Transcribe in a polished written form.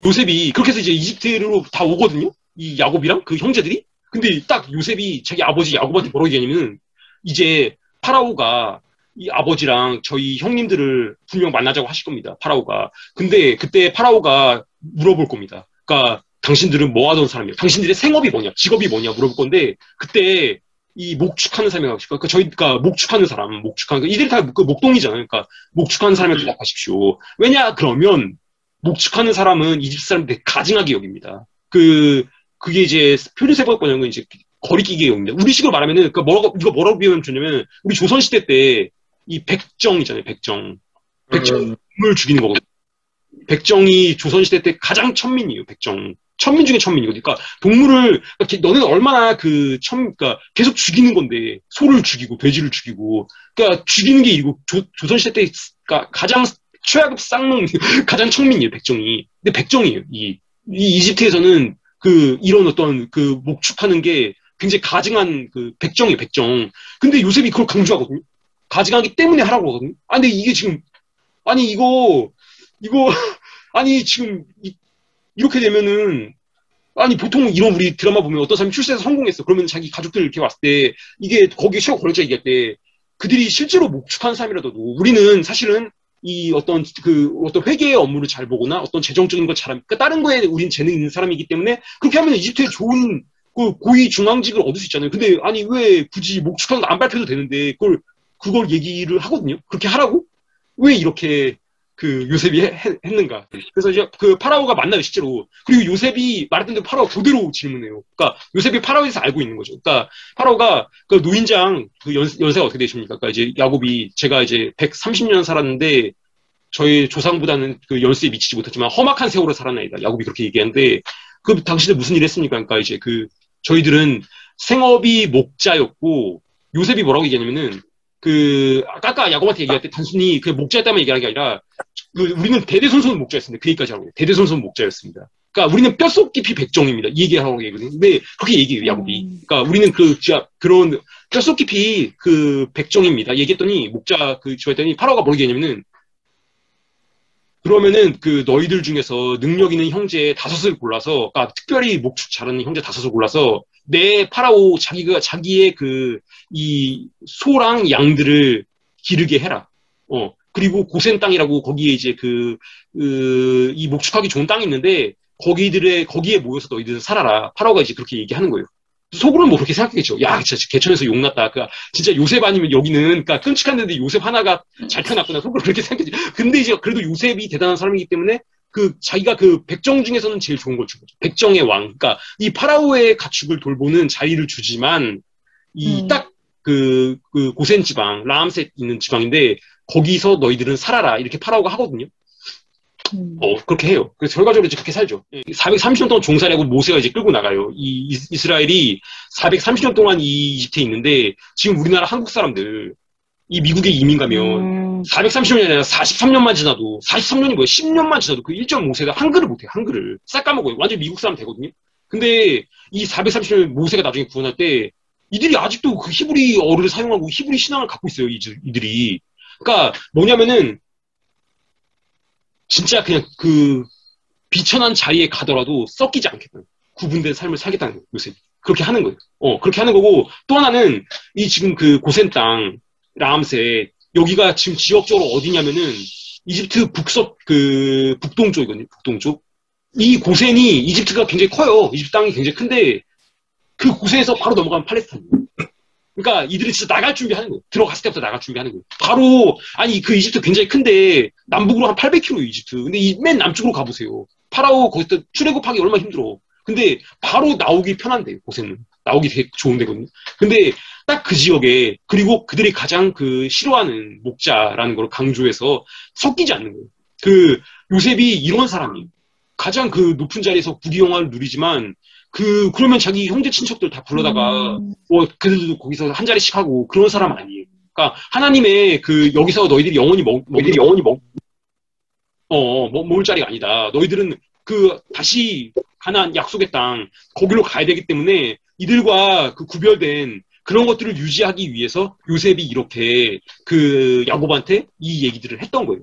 요셉이 그렇게 해서 이제 이집트로 다 오거든요. 이 야곱이랑 그 형제들이. 근데 딱 요셉이 자기 아버지 야곱한테 뭐라고 얘기하냐면은 이제 파라오가 이 아버지랑 저희 형님들을 분명 만나자고 하실 겁니다. 파라오가. 근데 그때 파라오가 물어볼 겁니다. 그러니까 당신들은 뭐 하던 사람이에요? 당신들의 생업이 뭐냐? 직업이 뭐냐? 물어볼 건데 그때 이 목축하는 사람이 하십시오. 그러니까 저희가 목축하는 사람, 목축하는 이들이 다 그 목동이잖아요. 그러니까 목축하는 사람에 대답하십시오. 왜냐? 그러면 목축하는 사람은 이집트 사람들 가증하게 여깁니다. 그게 이제 표준세법 번역은 이제 거리끼게 여깁니다. 우리식으로 말하면은 이거 뭐라고 비유하면 좋냐면 우리 조선시대 때 이 백정이잖아요. 백정을 죽이는 거거든요. 백정이 조선시대 때 가장 천민이에요. 백정. 천민 중에 천민이거든요. 그러니까 동물을 너네는 얼마나 그러니까 계속 죽이는 건데 소를 죽이고 돼지를 죽이고 그러니까 죽이는 게 일이고 조선시대 때 그러니까 가장 최하급 쌍놈 가장 천민이에요. 백정이. 근데 백정이에요. 이 이집트에서는 이런 어떤 목축하는 게 굉장히 가증한 백정이에요. 백정. 근데 요셉이 그걸 강조하거든요. 가증하기 때문에 하라고 그러거든요. 근데 이게 지금 이거 아니 지금 이렇게 되면은 보통 이런 우리 드라마 보면 어떤 사람이 출세해서 성공했어. 그러면 자기 가족들 이렇게 왔을 때 이게 거기에 최고 권력자 얘기할 때 그들이 실제로 목축한 사람이라도 우리는 사실은 이 어떤 회계의 업무를 잘 보거나 어떤 재정적인 걸 잘하면 그러니까 다른 거에 우린 재능 있는 사람이기 때문에 그렇게 하면 이집트에 좋은 고위 중앙직을 얻을 수 있잖아요. 근데 왜 굳이 목축하는 거 안 발표도 되는데 그걸 얘기를 하거든요. 그렇게 하라고? 왜 이렇게 요셉이 했는가. 그래서 이제 파라오가 만나요, 실제로. 그리고 요셉이 말했던 대로 파라오 그대로 질문해요. 그러니까 요셉이 파라오에서 알고 있는 거죠. 그러니까 파라오가 노인장 연세가 어떻게 되십니까? 그러니까 이제 야곱이 제가 이제 130년 살았는데 저희 조상보다는 연세에 미치지 못했지만 험악한 세월을 살았나이다. 야곱이 그렇게 얘기하는데 당신들 무슨 일 했습니까? 그러니까 이제 저희들은 생업이 목자였고 요셉이 뭐라고 얘기하냐면은 아까 야곱한테 얘기할 때 단순히 목자였다면 얘기하는 게 아니라 우리는 대대손손 목자였습니다. 그 얘기까지 하고 대대손손 목자였습니다. 그러니까 우리는 뼛속 깊이 백정입니다. 이 얘기하라고 얘기거든요. 근데 그렇게 얘기해요, 야곱이. 그러니까 우리는 진짜 그런 뼛속 깊이 백정입니다. 얘기했더니 저랬더니 파라오가 뭐라고 얘기하냐면은 그러면은 너희들 중에서 능력 있는 형제 5을 골라서, 그러니까 특별히 목축 잘하는 형제 5을 골라서 내 파라오 자기의 이 소랑 양들을 기르게 해라. 그리고 고센 땅이라고 거기에 이제 이 목축하기 좋은 땅이 있는데 거기에 모여서 너희들 살아라. 파라오가 이제 그렇게 얘기하는 거예요. 속으로는 뭐 그렇게 생각했겠죠. 야, 진짜 개천에서 용났다. 진짜 요셉 아니면 여기는, 그끔찍한데 요셉 하나가 잘 태어났구나. 속으로 그렇게 생각했지. 근데 이제 그래도 요셉이 대단한 사람이기 때문에 자기가 백정 중에서는 제일 좋은 걸 준 거죠. 백정의 왕. 그러니까 이 파라오의 가축을 돌보는 자리를 주지만 딱 고센 지방, 라암셋 있는 지방인데 거기서 너희들은 살아라. 이렇게 파라오가 하거든요. 그렇게 해요. 그래서 결과적으로 이제 그렇게 살죠. 430년 동안 종살이 하고 모세가 이제 끌고 나가요. 이스라엘이 430년 동안 이 이집트에 있는데 지금 우리나라 한국 사람들 이 미국에 이민 가면 430년이 아니라 43년만 지나도 43년이 뭐야? 10년만 지나도 일정 모세가 한글을 못해요. 한글을 싹 까먹어요. 완전 미국 사람 되거든요. 근데 이 430년 모세가 나중에 구원할 때 이들이 아직도 히브리어를 사용하고 히브리 신앙을 갖고 있어요. 이들이. 그러니까 뭐냐면은 진짜 그냥 비천한 자리에 가더라도 썩기지 않겠다. 구분된 삶을 살겠다는 거예요, 요셉이. 그렇게 하는 거예요. 그렇게 하는 거고, 또 하나는, 지금 고센 땅, 라암셋, 여기가 지금 지역적으로 어디냐면은, 이집트 북동쪽이거든요, 북동쪽. 이 고센이, 이집트가 굉장히 커요. 이집트 땅이 굉장히 큰데, 그 고센에서 바로 넘어가면 팔레스타인이에요. 그러니까 이들이 진짜 나갈 준비하는 거예요. 들어갔을 때부터 나갈 준비하는 거예요. 바로 이집트 굉장히 큰데 남북으로 한 800km예요, 이집트. 근데 맨 남쪽으로 가보세요. 파라오 거기서 출애굽하기 얼마나 힘들어. 근데 바로 나오기 편한데요, 고센은. 나오기 되게 좋은 데거든요. 근데 딱 그 지역에 그리고 그들이 가장 싫어하는 목자라는 걸 강조해서 섞이지 않는 거예요. 요셉이 이런 사람이에요. 가장 높은 자리에서 부귀영화를 누리지만 그러면 자기 형제 친척들 다 불러다가, 그들도 거기서 한 자리씩 하고, 그런 사람 아니에요. 그러니까, 하나님의 여기서 너희들이 영원히 먹을 자리가 아니다. 너희들은 다시 가나안 약속의 땅, 거기로 가야 되기 때문에, 이들과 구별된 그런 것들을 유지하기 위해서 요셉이 이렇게 야곱한테 이 얘기들을 했던 거예요.